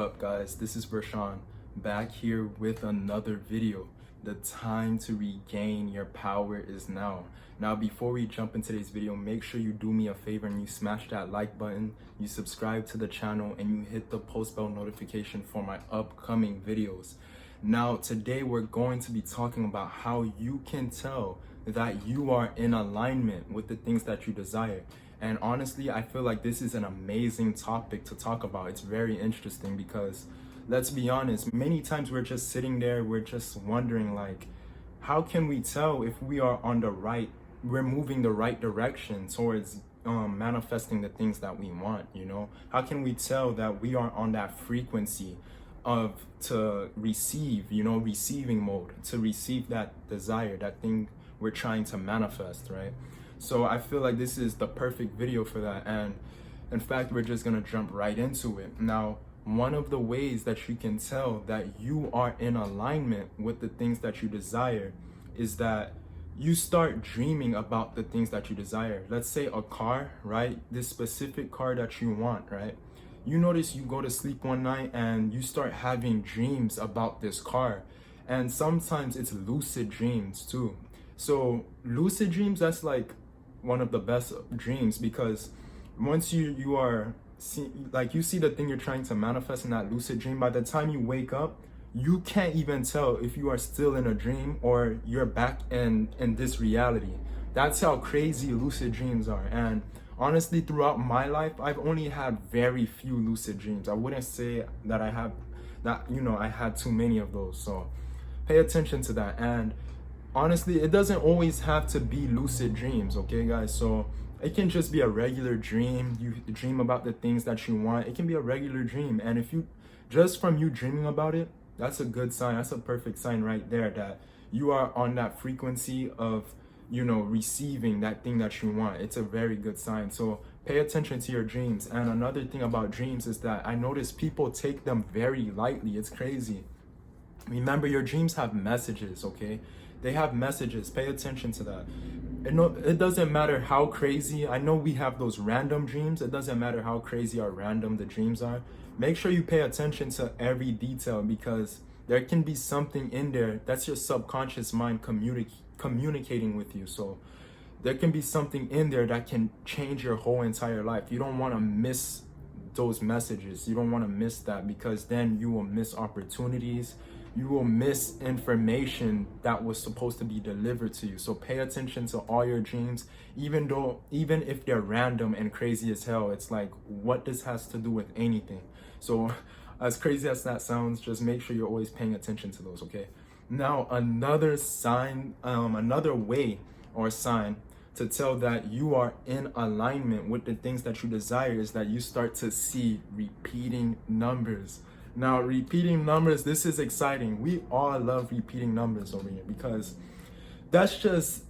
What up guys, this is Vershonc back here with another video. The time to regain your power is now. Now before we jump into today's video, make sure you do me a favor and you smash that like button, you subscribe to the channel, and you hit the post bell notification for my upcoming videos. Now today we're going to be talking about how you can tell that you are in alignment with the things that you desire. And honestly, I feel like this is an amazing topic to talk about. It's very interesting because, let's be honest, many times we're just sitting there, we're just wondering like, how can we tell if we are on the right, we're moving the right direction towards manifesting the things that we want, you know? How can we tell that we are on that frequency of to receive, receiving mode, to receive that desire, that thing we're trying to manifest, right? So I feel like this is the perfect video for that. And in fact, we're just gonna jump right into it. Now, one of the ways that you can tell that you are in alignment with the things that you desire is that you start dreaming about the things that you desire. Let's say a car, right? This specific car that you want, right? You notice you go to sleep one night and you start having dreams about this car. And sometimes it's lucid dreams too. So lucid dreams, that's like one of the best dreams, because once you see the thing you're trying to manifest in that lucid dream, by the time you wake up, you can't even tell if you are still in a dream or you're back in this reality. That's how crazy lucid dreams are. And honestly, throughout my life, I've only had very few lucid dreams. I wouldn't say that I had too many of those. So pay attention to that. And honestly, it doesn't always have to be lucid dreams, okay guys? So it can just be a regular dream. You dream about the things that you want. It can be a regular dream. And if you, just from you dreaming about it, that's a good sign. That's a perfect sign right there that you are on that frequency of, receiving that thing that you want. It's a very good sign. So pay attention to your dreams. And another thing about dreams is that I notice people take them very lightly. It's crazy. Remember, your dreams have messages, okay? They have messages. Pay attention to that. It doesn't matter how crazy. I know we have those random dreams. It doesn't matter how crazy or random the dreams are. Make sure you pay attention to every detail, because there can be something in there that's your subconscious mind communicating with you. So there can be something in there that can change your whole entire life. You don't want to miss those messages. You don't want to miss that, because then you will miss opportunities. You will miss information that was supposed to be delivered to you. So pay attention to all your dreams, even if they're random and crazy as hell. It's like, what this has to do with anything? So as crazy as that sounds, just make sure you're always paying attention to those, okay? Now, another sign, another way or sign to tell that you are in alignment with the things that you desire is that you start to see repeating numbers. Now, repeating numbers, this is exciting. We all love repeating numbers over here, because that's just,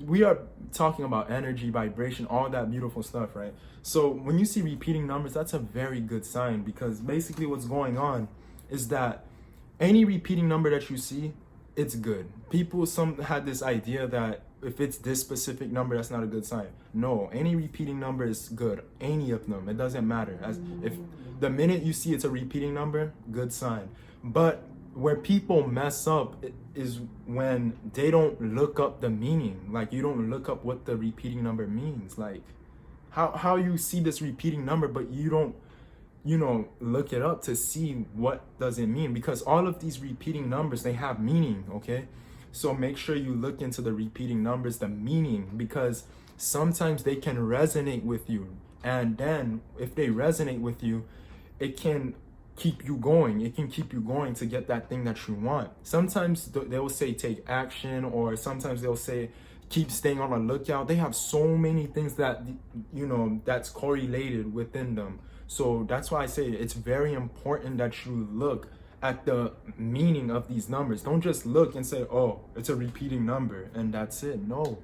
we are talking about energy, vibration, all that beautiful stuff, right? So when you see repeating numbers, that's a very good sign, because basically what's going on is that any repeating number that you see, it's good. Some had this idea that if it's this specific number, that's not a good sign. No, any repeating number is good. Any of them, it doesn't matter. As if the minute you see it's a repeating number, good sign. But where people mess up is when they don't look up the meaning. Like, you don't look up what the repeating number means. Like, how you see this repeating number, but you don't, look it up to see what does it mean, because all of these repeating numbers, they have meaning, okay? So make sure you look into the repeating numbers, the meaning, because sometimes they can resonate with you. And then if they resonate with you, it can keep you going. It can keep you going to get that thing that you want. Sometimes they will say take action, or sometimes they'll say keep staying on the lookout. They have so many things that, that's correlated within them. So that's why I say it's very important that you look at the meaning of these numbers. Don't just look and say, oh, it's a repeating number and that's it. No,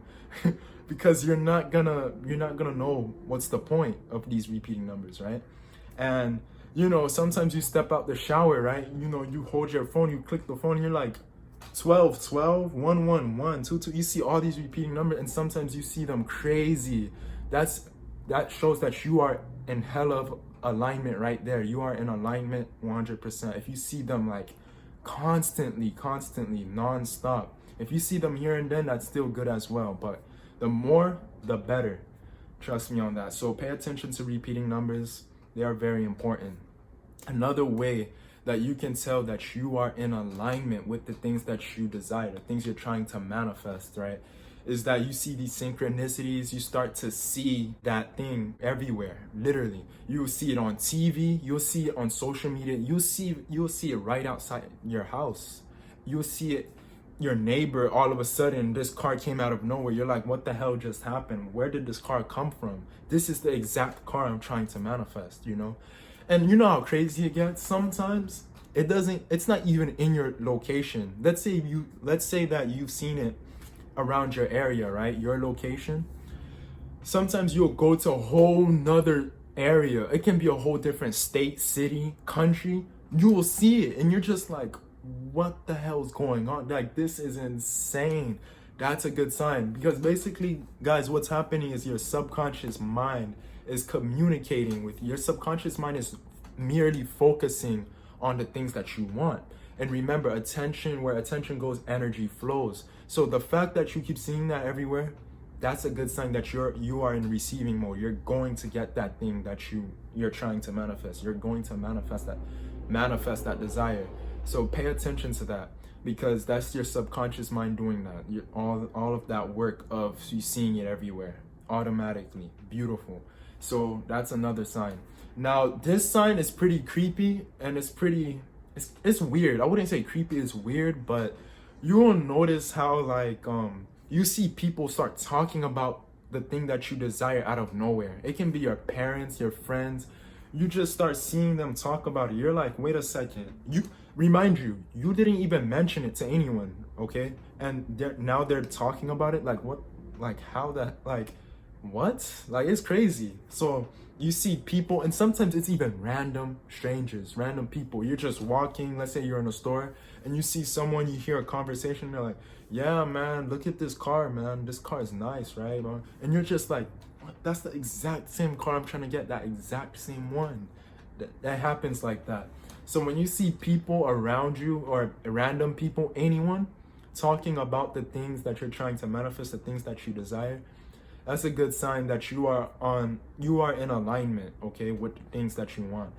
because you're not gonna know what's the point of these repeating numbers, right? And sometimes you step out the shower, right? You hold your phone, you click the phone, you're like 12 12 1 1 1 2 2. You see all these repeating numbers, and sometimes you see them crazy. That shows that you are in hell of alignment right there. You are in alignment 100%. If you see them like constantly, non-stop, if you see them here and then, that's still good as well. But the more, the better. Trust me on that. So pay attention to repeating numbers. They are very important. Another way that you can tell that you are in alignment with the things that you desire, the things you're trying to manifest, right, is that you see these synchronicities. You start to see that thing everywhere. Literally, you'll see it on TV, you'll see it on social media, you'll see it right outside your house. You'll see it, your neighbor, all of a sudden this car came out of nowhere. You're like, what the hell just happened? Where did this car come from? This is the exact car I'm trying to manifest, you know? And you know how crazy it gets? Sometimes it's not even in your location. Let's say that you've seen it around your area, right? Your location. Sometimes you'll go to a whole nother area. It can be a whole different state, city, country. You will see it and you're just like, what the hell's going on? Like, this is insane. That's a good sign, because basically, guys, what's happening is your subconscious mind is communicating with you. Your subconscious mind is merely focusing on the things that you want. And remember, attention, where attention goes, energy flows. So the fact that you keep seeing that everywhere, that's a good sign that you are in receiving mode. You're going to get that thing that you're trying to manifest. You're going to manifest that desire. So pay attention to that, because that's your subconscious mind doing that. All of that work of you seeing it everywhere automatically. Beautiful. So that's another sign. Now, this sign is pretty creepy, and it's weird. I wouldn't say creepy, it's weird, but you will notice how like you see people start talking about the thing that you desire out of nowhere. It can be your parents, your friends. You just start seeing them talk about it. You're like, wait a second. You didn't even mention it to anyone, okay? And now they're talking about it. Like, what? Like, how that? Like, what? Like, it's crazy. So you see people, and sometimes it's even random strangers, random people. You're just walking, let's say you're in a store, and you see someone, you hear a conversation, they're like, yeah, man, look at this car, man. This car is nice, right? And you're just like, what? That's the exact same car I'm trying to get, that exact same one. That happens like that. So when you see people around you, or random people, anyone, talking about the things that you're trying to manifest, the things that you desire, that's a good sign that you are in alignment, okay, with the things that you want.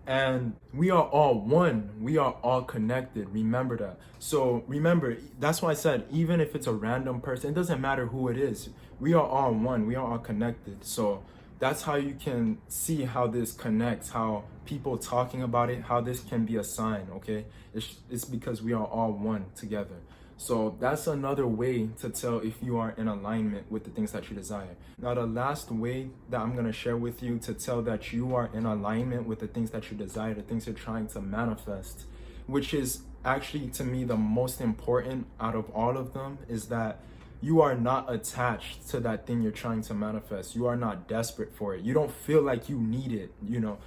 And we are all one. We are all connected. Remember that. So remember, that's why I said, even if it's a random person, it doesn't matter who it is. We are all one. We are all connected. So that's how you can see how this connects, how people talking about it, how this can be a sign, okay? It's because we are all one together. So that's another way to tell if you are in alignment with the things that you desire. Now, the last way that I'm going to share with you to tell that you are in alignment with the things that you desire, the things you're trying to manifest, which is actually, to me, the most important out of all of them, is that you are not attached to that thing you're trying to manifest. You are not desperate for it. You don't feel like you need it. You know,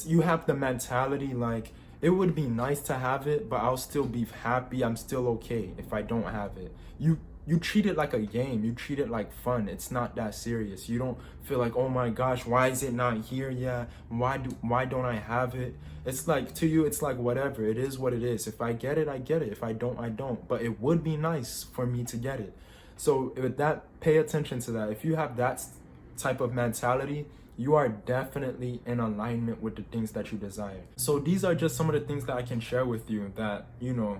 you have the mentality like, it would be nice to have it, but I'll still be happy. I'm still okay if I don't have it. You treat it like a game. You treat it like fun. It's not that serious. You don't feel like, oh my gosh, why is it not here yet? Why don't I have it? It's like, to you, it's like, whatever. It is what it is. If I get it, I get it. If I don't, I don't. But it would be nice for me to get it. So with that, pay attention to that. If you have that type of mentality, you are definitely in alignment with the things that you desire. So these are just some of the things that I can share with you, that, you know,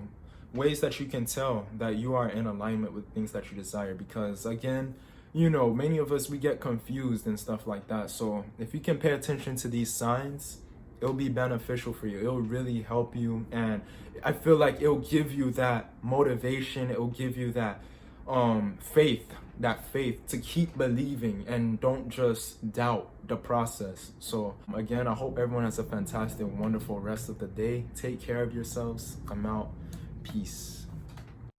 ways that you can tell that you are in alignment with things that you desire. Because again, you know, many of us, we get confused and stuff like that. So if you can pay attention to these signs, it'll be beneficial for you. It'll really help you. And I feel like it'll give you that motivation. It'll give you that faith to keep believing, and don't just doubt the process. So again, I hope everyone has a fantastic, wonderful rest of the day. Take care of yourselves. I'm out. Peace.